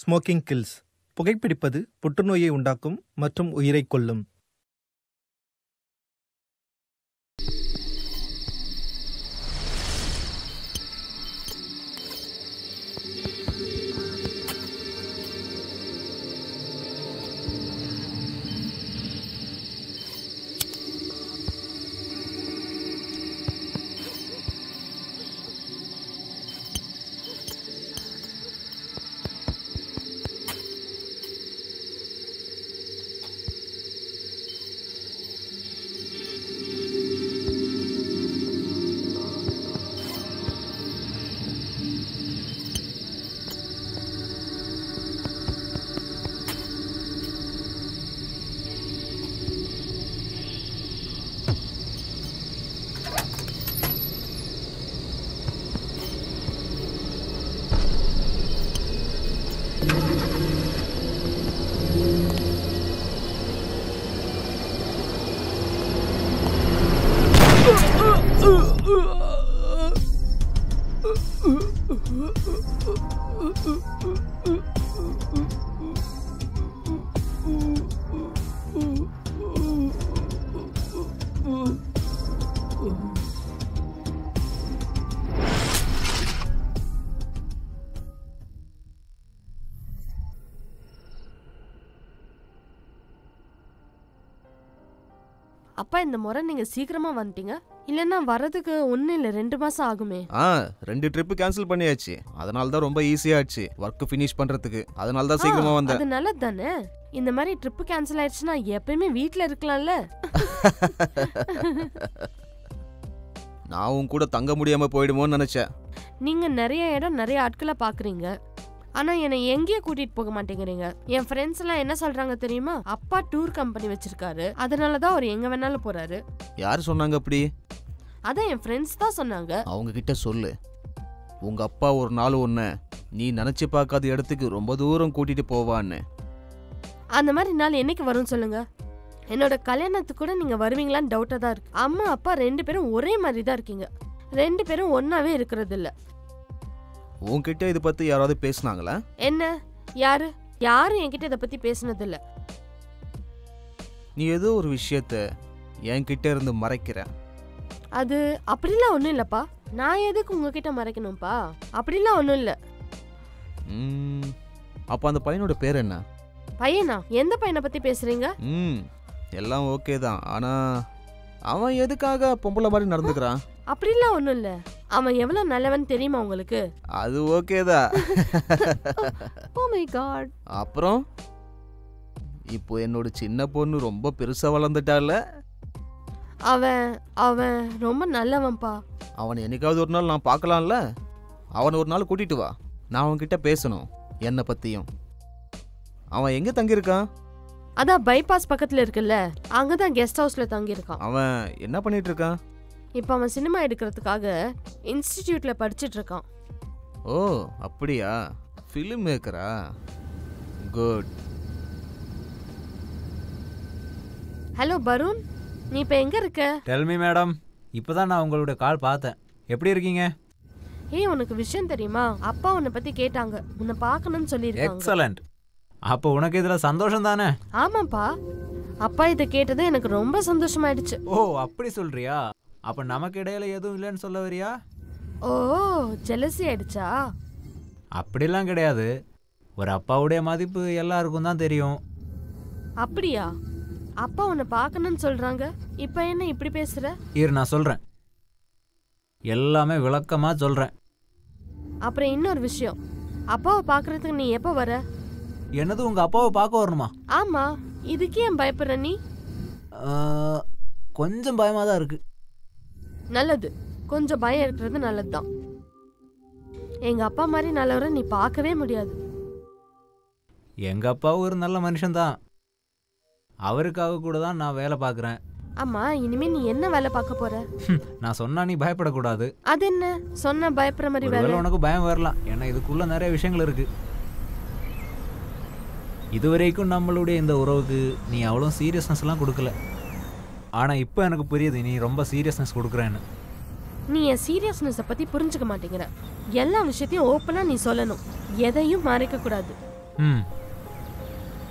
Smoking kills. புகைப்பிடிப்பது புற்றுநோயை உண்டாக்கும் மற்றும் உயிரை கொல்லும். அப்பா, இந்த முறை நீங்க சீக்கிரமா வந்துட்டீங்க. இல்லன்னா வரதுக்கு 1 இல்ல 2 மாசம் ஆகுமே. 2 ட்ரிப் கேன்சல் பண்ணியாச்சு. அதனால தான் ரொம்ப ஈஸியா ஆச்சு வர்க் ஃபினிஷ் பண்றதுக்கு. அதனால தான் சீக்கிரமா வந்தேன். அது நல்லது தானே. இந்த மாதிரி ட்ரிப் கேன்சல் ஆயிடுச்சுன்னா எப்பவுமே வீட்ல இருக்கலாம்ல. நான் உன் கூட தங்க முடியாம போயிடுமோன்னு நினைச்சேன். நீங்க நிறைய இடம் நிறைய ஆட்களை பாக்குறீங்க, ஆனா என்னை எங்கேயும் கூட்டிட்டு போக மாட்டேங்கிறீங்க. என் ஃப்ரெண்ட்ஸ் எல்லாம் என்ன சொல்றாங்க தெரியுமா? அப்பா டூர் கம்பெனி வச்சிருக்காரு, அதனாலதான் அவர் எங்க வேணாலும் போறாரு. யாரு சொன்னாங்க அப்படி? அதான் என் ஃப்ரெண்ட்ஸ் தான் சொன்னாங்க. அவங்க கிட்ட சொல்லு, உங்க அப்பா ஒரு நாள் ஒண்ணு நீ நினைச்சு பார்க்காத இடத்துக்கு ரொம்ப தூரம் கூட்டிட்டு போவான்னு. அந்த மாதிரி நாள் என்னைக்கு வரும் சொல்லுங்க? என்னோட கல்யாணத்துக்கு கூட நீங்க வருவீங்களான்னு டவுட்டா தான் இருக்கு. அம்மா அப்பா 2 பேரும் ஒரே மாதிரி தான் இருக்கீங்க. 2 பேரும் ஒன்னாவே இருக்கிறது இல்ல. உன்கிட்ட இதை பத்தி யாராவது பேசினாங்களா? என்ன? யாரும் என்கிட்ட இதை பத்தி பேசினது இல்ல. நீ ஏதோ ஒரு விஷயத்த என்கிட்ட இருந்து மறைக்கிற. அது அப்படிலாம் ஒண்ணும் இல்லப்பா. நான் எதுக்கு உங்ககிட்ட மறைக்கணும்ப்பா? அப்படிலாம் ஒண்ணும் இல்ல. அப்ப அந்த பையனோட பேர் என்ன? பையனா? எந்த பையனை பத்தி பேசுறீங்க? எல்லாம் ஓகே தான், ஆனா அவன் எதுக்காக பொம்பளை மாதிரி நடந்துக்கிறான்? அப்படிலாம் ஒண்ணும் இல்ல. அவன் எவ்வளவு நல்லவன் தெரியுமா உங்களுக்கு? அது ஓகே தான். Oh my God. அப்புறம் இப்போ என்னோட சின்ன பொண்ணு ரொம்ப பெருசா வளர்ந்துட்டால. அவன் ரொம்ப நல்லவன்பா. அவன் என்னைக்காவது ஒரு நாள் நான் பார்க்கலாம்ல. அவனை ஒரு நாள் கூட்டிட்டு வா, நான் அவன்கிட்ட பேசணும் என்னை பத்தியும். அவன் எங்க தங்கியிருக்கான்? அதான் பைபாஸ் பக்கத்துல இருக்குல்ல, அங்கதான் கெஸ்ட் ஹவுஸ்ல தங்கியிருக்கான். அவன் என்ன பண்ணிட்டு இருக்கான்? இப்ப அவன் சினிமா எடுக்கிறதுக்காக இன்ஸ்டிடியூட்ல படிச்சிட்டு இருக்கான். ஓ அப்படியா? ஃபிலிம் மேக்கரா? குட். ஹலோ பருண், நீ இப்ப எங்க இருக்க? Tell me madam. இப்பதான் நான் உங்களோட கால் பார்த்தேன். எப்படி இருக்கீங்க? ஏய், உனக்கு விஷயம் தெரியுமா? அப்பா உன்னை பத்தி கேட்டாங்க, உன்னை பார்க்கணும்னு சொல்லிருக்காங்க. எக்ஸலென்ட். அப்போ உனக்கு இதுல சந்தோஷம் தானே? ஆமாப்பா, அப்பா இதை கேட்டது எனக்கு ரொம்ப சந்தோஷமாயிடுச்சு. ஓ அப்படி சொல்றியா? அப்ப நமக்கு இடையில எதுவும் இல்லைன்னு சொல்ல வரியா? ஓ, ஜெலசி ஆயிடுச்சா? அப்படிலாம் கிடையாது. ஒரு அப்பாவுடைய மதிப்பு எல்லாருக்கும் தான் தெரியும். அப்படியா? அப்பா உன்னை பார்க்கணும்னு சொல்றாங்க, இப்ப என்ன இப்படி பேசுற? இரு, நான் சொல்றேன், எல்லாமே விளக்கமா சொல்றேன். அப்புறம் இன்னொரு விஷயம், அப்பாவை பார்க்கறதுக்கு நீ எப்ப வர? என்னது, உங்க அப்பாவை பார்க்க வரணுமா? ஆமா, இதுக்கே ஏன் பயப்படுற நீ? கொஞ்சம் பயமா தான் இருக்கு. நல்லது, கொஞ்சம் பயம் இருக்கிறது நல்லதுதான். எங்க அப்பா மாதிரி நல்லவரை நீ பார்க்கவே முடியாது. எங்க அப்பாவும் ஒரு நல்ல மனுஷன்தான். அவருக்காக கூட தான் நான் வேலை பார்க்குறேன். ஆமா, இனிமே நீ என்ன வேலை பார்க்க போற? நான் சொன்னா நீ பயப்படக்கூடாது. அது என்ன சொன்ன பயப்படுற மாதிரி வேலை? உனக்கு பயம் வரலாம், ஏன்னா இதுக்குள்ள நிறைய விஷயங்கள் இருக்கு. இதுவரைக்கும் நம்மளுடைய இந்த உறவுக்கு நீ அவ்வளோ சீரியஸ்னஸ்லாம் கொடுக்கல. ஆனால் இப்போ எனக்கு புரியுது நீ ரொம்ப சீரியஸ்னஸ் கொடுக்குறேன்னு. நீ என் சீரியஸ்னஸை பற்றி புரிஞ்சுக்க மாட்டேங்கிற. எல்லா விஷயத்தையும் ஓப்பனாக நீ சொல்லணும், எதையும் மறைக்க கூடாது.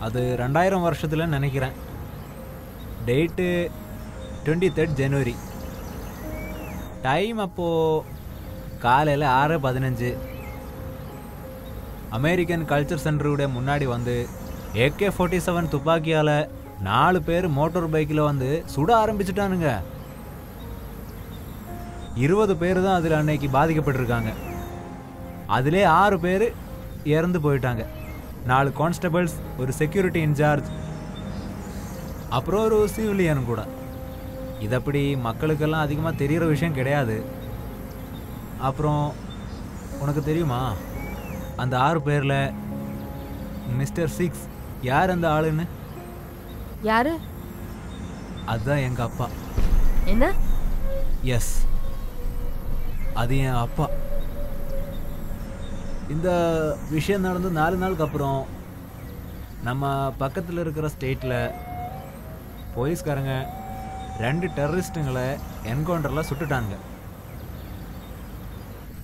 அது 2000 வருஷத்துல நினைக்கிறேன். டேட்டு 23 ஜனவரி. டைம் அப்போது காலையில் 6:15. அமெரிக்கன் கல்ச்சர் சென்டருடைய முன்னாடி வந்து AK-47 துப்பாக்கியால் 4 பேர் மோட்டார் பைக்கில் வந்து சுட ஆரம்பிச்சுட்டானுங்க. 20 பேர் தான் அதில் அன்னைக்கு பாதிக்கப்பட்டிருக்காங்க. அதிலே 6 பேர் இறந்து போயிட்டாங்க. 4 கான்ஸ்டபிள்ஸ், ஒரு செக்யூரிட்டி இன்சார்ஜ், அப்புறம் ஒரு சிவிலியன் கூட. இது அப்படி மக்களுக்கெல்லாம் அதிகமாக தெரிகிற விஷயம் கிடையாது. அப்புறம் உனக்கு தெரியுமா அந்த 6 பேரில் மிஸ்டர் 6 யார் அந்த ஆளுன்னு? யாரு? அதுதான் எங்கள் அப்பா. என்ன? எஸ், அது என் அப்பா. இந்த விஷயம் நடந்து 4 நாளுக்கு அப்புறம் நம்ம பக்கத்தில் இருக்கிற ஸ்டேட்டில் போலீஸ்காரங்க 2 டெரரிஸ்ட்டுங்களை என்கவுண்டரில் சுட்டுட்டாங்க.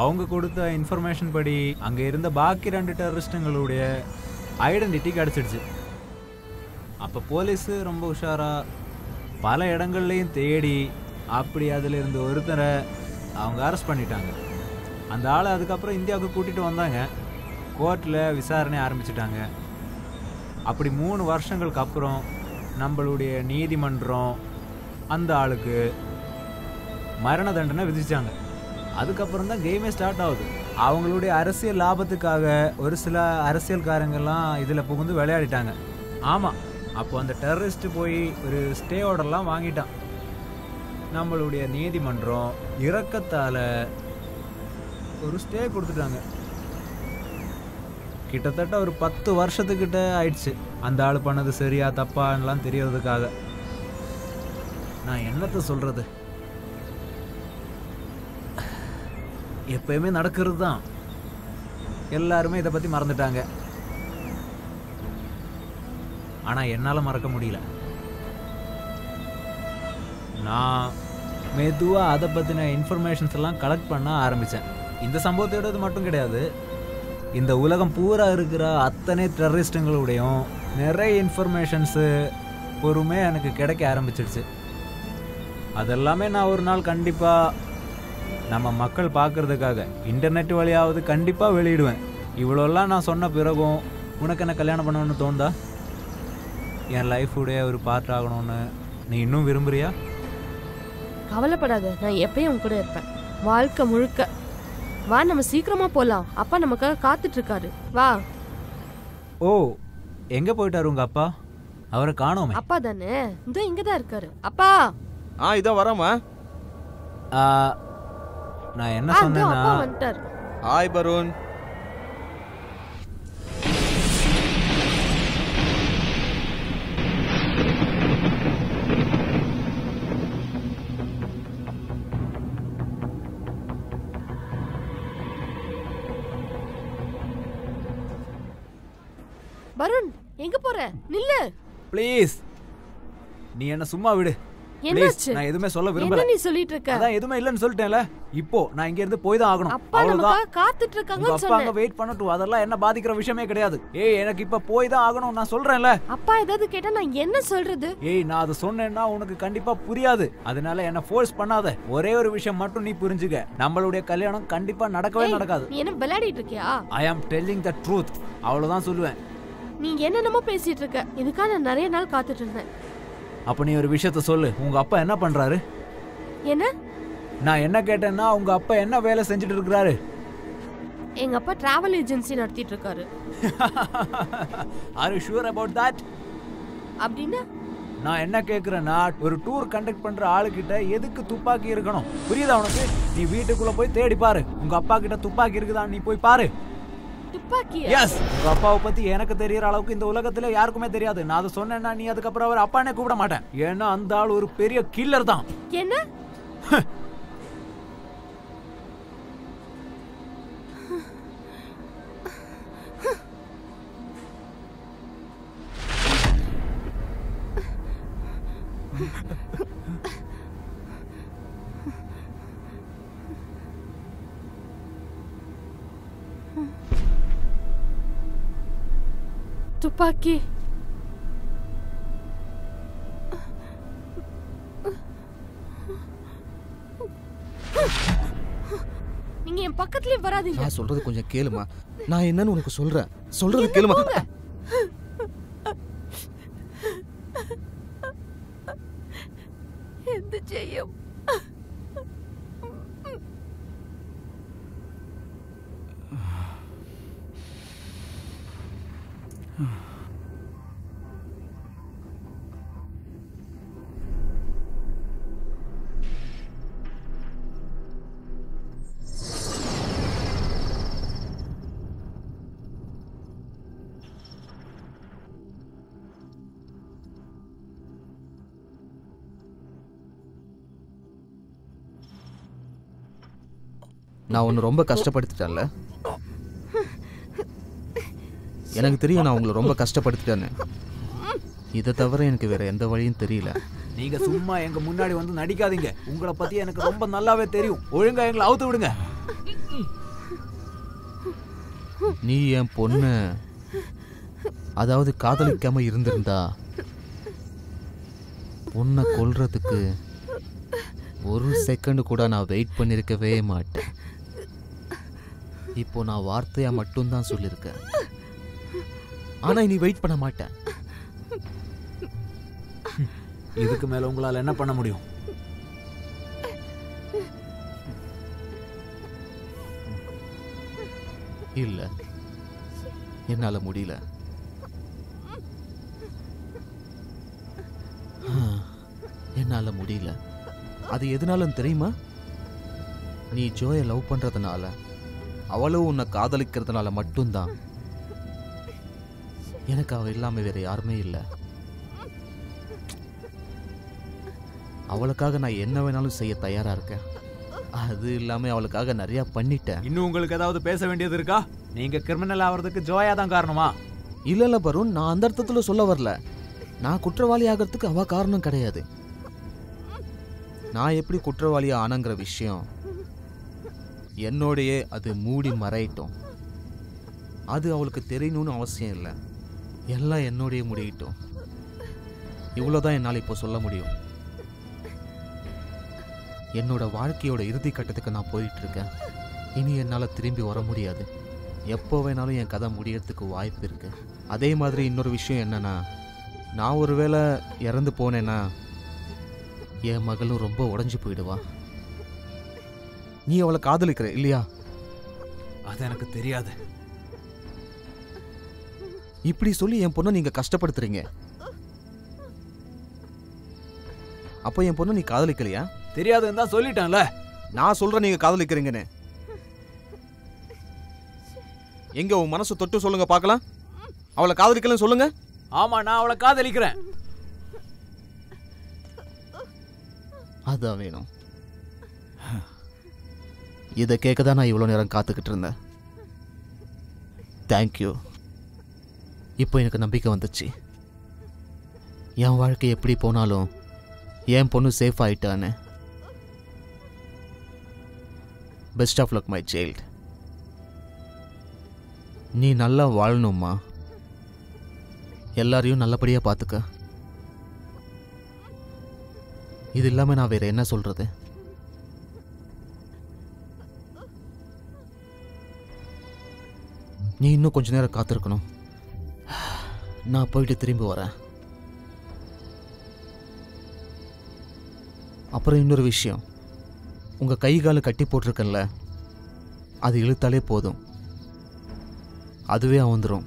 அவங்க கொடுத்த இன்ஃபர்மேஷன் படி அங்கே இருந்த பாக்கி 2 டெரரிஸ்ட்டுங்களுடைய ஐடென்டிட்டி கிடச்சிடுச்சு. அப்போ போலீஸு ரொம்ப உஷாராக பல இடங்கள்லையும் தேடி அப்படி அதில் இருந்த ஒருத்தரை அவங்க அரெஸ்ட் பண்ணிட்டாங்க. அந்த ஆளை அதுக்கப்புறம் இந்தியாவுக்கு கூட்டிகிட்டு வந்தாங்க. கோர்ட்டில் விசாரணை ஆரம்பிச்சிட்டாங்க. அப்படி 3 வருஷங்களுக்கு அப்புறம் நம்மளுடைய நீதிமன்றம் அந்த ஆளுக்கு மரண தண்டனை விதிச்சாங்க. அதுக்கப்புறம் தான் கேமே ஸ்டார்ட் ஆகுது. அவங்களுடைய அரசியல் லாபத்துக்காக ஒரு சில அரசியல்காரங்கெல்லாம் இதில் புகுந்து விளையாடிட்டாங்க. ஆமாம், அப்போ அந்த டெரரிஸ்ட் போய் ஒரு ஸ்டே ஆர்டர்லாம் வாங்கிட்டான். நம்மளுடைய நீதிமன்றம் இரக்கத்தால் ஒரு ஸ்டே கொடுத்துட்டாங்க. கிட்டத்தட்ட ஒரு 10 வருஷத்துக்கிட்ட ஆயிடுச்சு அந்த ஆள் பண்ணது சரியா தப்பான்லாம் தெரியறதுக்காக. நான் என்னத்தை சொல்றது, எப்பயுமே நடக்கிறது தான். எல்லாருமே இதை பத்தி மறந்துட்டாங்க. ஆனா என்னால மறக்க முடியல. நான் மெதுவா அதை பத்தின இன்ஃபர்மேஷன்ஸ் எல்லாம் கலெக்ட் பண்ண ஆரம்பிச்சேன். இந்த சம்பவத்தோட மட்டும் கிடையாது, இந்த உலகம் பூரா இருக்கிற அத்தனை டெரரிஸ்ட்டுங்களுடையும் நிறைய இன்ஃபர்மேஷன்ஸு பொறுமையாக எனக்கு கிடைக்க ஆரம்பிச்சிடுச்சு. அதெல்லாமே நான் ஒரு நாள் கண்டிப்பாக நம்ம மக்கள் பார்க்குறதுக்காக இன்டர்நெட் வழியாவது கண்டிப்பாக வெளியிடுவேன். இவ்வளோலாம் நான் சொன்ன பிறகும் உனக்கு என்ன கல்யாணம் பண்ணணும்னு தோணுதா? என் லைஃபுடைய ஒரு பார்ட் ஆகணும்னு நீ இன்னும் விரும்புறியா? கவலைப்படாத, நான் எப்பயும் உன் கூட இருப்பேன் வாழ்க்கை முழுக்க. வா, நம்ம சீக்கிரமா போலாம். அப்பா நமக்காக காத்துட்டு இருக்காரு. வா. ஓ, எங்க போயிட்டாரு உங்க அப்பா? அவரை காணோமே. அப்பா தானே, இதோ இங்கதான் இருக்காரு. அப்பா. இதோ வராமா. நான் என்ன அப்பா சொன்னேன்னா, வந்துட்டாரு. ஹாய் பருண். வருண், எங்க போற? நில்லு ப்ளீஸ் நீ என்ன சும்மா விடு. என்னாச்சு? நான் எதுவுமே சொல்ல என்ன விரும்பல. நீ சொல்லிட்டு இருக்க? அதான் எதுவுமே இல்லன்னு சொல்லிட்டேன்ல. இப்போ நான் இங்க இருந்து போய் தான் ஆகணும். அப்பா நமக்காக காத்துட்டு இருக்காங்கன்னு அப்பா சொன்னேன். அங்க வெயிட் பண்ணட்டும், அதெல்லாம் என்ன பாதிக்கிற விஷயமே கிடையாது. ஏய், எனக்கு இப்ப போய் தான் ஆகணும், நான் சொல்றேன்ல. அப்பா ஏதாவது கேட்டா நான் என்ன சொல்றது? ஏய், நான் அதை சொன்னேன்னா உனக்கு கண்டிப்பா புரியாது. அதனால என்ன ஃபோர்ஸ் பண்ணாத. ஒரே ஒரு விஷயம் மட்டும் நீ புரிஞ்சுக்க, நம்மளுடைய கல்யாணம் கண்டிப்பா நடக்கவே நடக்காது. நீ என்ன விளையாடிட்டு இருக்கியா? ஐ ஆம் டெல்லிங் த ட்ரூத், அவ்வளவுதான் சொல்லுவேன். நீ என்னென்னமோ பேசிட்டு இருக்க. இதுக்காக நான் நிறைய நாள் காத்துட்டு இருந்தேன். அப்ப நீ ஒரு விஷயத்த சொல்லு, உங்க அப்பா என்ன பண்றாரு? என்ன? நான் என்ன கேட்டேன்னா உங்க அப்பா என்ன வேலை செஞ்சுட்டு இருக்கிறாரு? எங்க அப்பா டிராவல் ஏஜென்சி நடத்திட்டு இருக்காரு. Are you sure about that? அப்படின்னா நான் என்ன கேக்குறேன்னா, ஒரு டூர் கண்டக்ட் பண்ற ஆளுகிட்ட எதுக்கு துப்பாக்கி இருக்கணும்? புரியுதா உனக்கு? நீ வீட்டுக்குள்ள போய் தேடி பாரு, உங்க அப்பா கிட்ட துப்பாக்கி இருக்குதான் நீ போய் பாரு. துப்பாக்கி? எஸ், உங்க அப்பாவை பத்தி எனக்கு தெரியற அளவுக்கு இந்த உலகத்துல யாருக்குமே தெரியாது. நான் அதை சொன்னேன்னா நீ அதுக்கப்புறம் அவர் அப்பானே கூப்பிட மாட்டேன். ஏன்னா அந்த ஆள் ஒரு பெரிய கில்லர் தான். என்ன? துப்பாக்கி நீங்க என் பக்கத்துலயே வராதீங்க. நான் சொல்றது கொஞ்சம் கேளுமா. நான் என்னன்னு உனக்கு சொல்றேன். சொல்றது கேளுமா. எந்த செய்யும் நான் உன்னை ரொம்ப கஷ்டப்படுத்திட்டேன்ல. எனக்கு தெரியும் நான் உங்களை ரொம்ப கஷ்டப்படுத்திட்டேன்னு. இதை தவிர எனக்கு வேற எந்த வழியும் தெரியல. நீங்க சும்மா எங்க முன்னாடி வந்து நடிக்காதீங்க. உங்களை பத்தி எனக்கு ரொம்ப நல்லாவே தெரியும். ஒழுங்கா எங்களை அவுத்து விடுங்க. நீ என் பொண்ணு அதாவது காதலிக்காம இருந்திருந்தா பொண்ணை கொல்றதுக்கு ஒரு செகண்ட் கூட நான் வெயிட் பண்ணிருக்கவே மாட்டேன். இப்போ நான் வார்த்தையா மட்டும்தான் சொல்லியிருக்கேன். ஆனா நீ வெயிட் பண்ண மாட்டேன். இதுக்கு மேல உங்களால என்ன பண்ண முடியும்? இல்ல, என்னால முடியல. என்னால முடியல. அது எதனாலும் தெரியுமா? நீ ஜோயை லவ் பண்றதுனால, அவளும் உன்னை காதலிக்கிறதுனால மட்டும்தான். எனக்கு அவ இல்லாம வேற யாருமே இல்லை. அவளுக்காக நான் என்ன வேணாலும் செய்ய தயாரா இருக்கேன். அது இல்லாம அவளுக்காக நிறைய பண்ணிட்டேன். இன்னும் உங்களுக்கு ஏதாவது பேச வேண்டியது இருக்கா? நீங்க கிரிமினல் ஆகிறதுக்கு ஜோயா தான் காரணமா? இல்ல பருண், நான் அந்த அர்த்தத்துல சொல்ல வரல. நான் குற்றவாளி ஆகிறதுக்கு அவ காரணம் கிடையாது. நான் எப்படி குற்றவாளியா ஆனங்கிற விஷயம் என்னோடையே அது மூடி மறையிட்டோம். அது அவளுக்கு தெரியணும்னு அவசியம் இல்லை. எல்லாம் என்னோடையே முடியிட்டோம். இவ்வளோதான் என்னால் இப்போ சொல்ல முடியும். என்னோட வாழ்க்கையோட இறுதி கட்டத்துக்கு நான் போயிட்டு இருக்கேன். இனி என்னால் திரும்பி வர முடியாது. எப்போ வேணாலும் என் கதை முடியறதுக்கு வாய்ப்பு இருக்கு. அதே மாதிரி இன்னொரு விஷயம் என்னன்னா, நான் ஒருவேளை இறந்து போனேன்னா என் மகளும் ரொம்ப உடஞ்சி போயிடுவா. நீ அவளை காதலிக்கிற இல்லையா? அது எனக்கு தெரியாது. இப்படி சொல்லி என் பொண்ணை நீங்க கஷ்டப்படுத்துறீங்க. அப்போ என் பொண்ணு நீ காதலிக்கலையா? தெரியாதுன்னு தான் சொல்லிட்டேன்ல. நான் சொல்றேன் நீங்க காதலிக்கிறீங்கன்னு. எங்க உன் மனசு தொட்டு சொல்லுங்க பார்க்கலாம். அவளை காதலிக்கலன்னு சொல்லுங்க. ஆமா, நான் அவளை காதலிக்கிறேன். அதான் வேணும். இதை கேட்க தான் நான் இவ்வளோ நேரம் காத்துக்கிட்டு இருந்தேன். தேங்க்யூ. இப்போ எனக்கு நம்பிக்கை வந்துச்சு. என் வாழ்க்கை எப்படி போனாலும் என் பொண்ணு சேஃப் ஆயிட்டான்னு. Best of luck my child. நீ நல்லா வாழணும்மா. எல்லாரையும் நல்லபடியாக பார்த்துக்க. இது இல்லாமல் நான் வேற என்ன சொல்றது? நீ இன்னும் கொஞ்ச நேரம் காத்திருக்கணும். நான் போயிட்டு திரும்பி வரேன். அப்புறம் இன்னொரு விஷயம், உங்க கை கால கட்டி போட்டிருக்கல, அது இழுத்தாலே போதும், அதுவே வந்துடும்.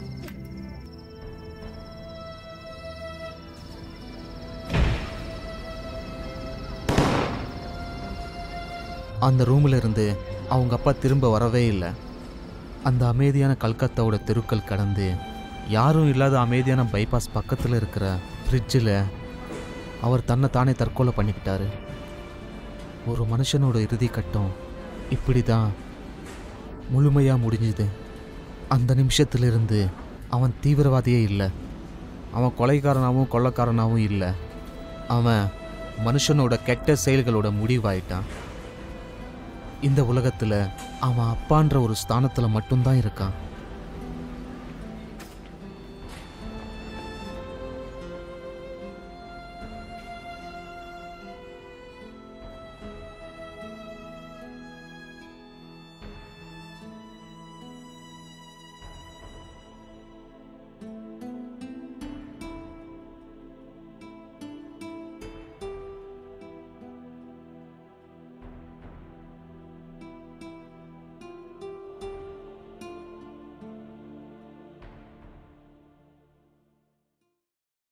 அந்த ரூம்ல இருந்து அவங்க அப்பா திரும்ப வரவே இல்லை. அந்த அமைதியான கல்கத்தாவோட தெருக்கள் கடந்து யாரும் இல்லாத அமைதியான பைபாஸ் பக்கத்தில் இருக்கிற ஃப்ரிட்ஜில் அவர் தன்னை தானே தற்கொலை பண்ணிக்கிட்டாரு. ஒரு மனுஷனோட இறுதி கட்டம் இப்படி தான் முழுமையாக முடிஞ்சுது. அந்த நிமிஷத்திலிருந்து அவன் தீவிரவாதியே இல்லை. அவன் கொலைக்காரனாகவும் கொள்ளைக்காரனாகவும் இல்லை. அவன் மனுஷனோட கெட்ட செயல்களோட முடிவாயிட்டான். இந்த உலகத்தில் அவன் அப்பான்ற ஒரு ஸ்தானத்தில் மட்டும்தான் இருக்கான்.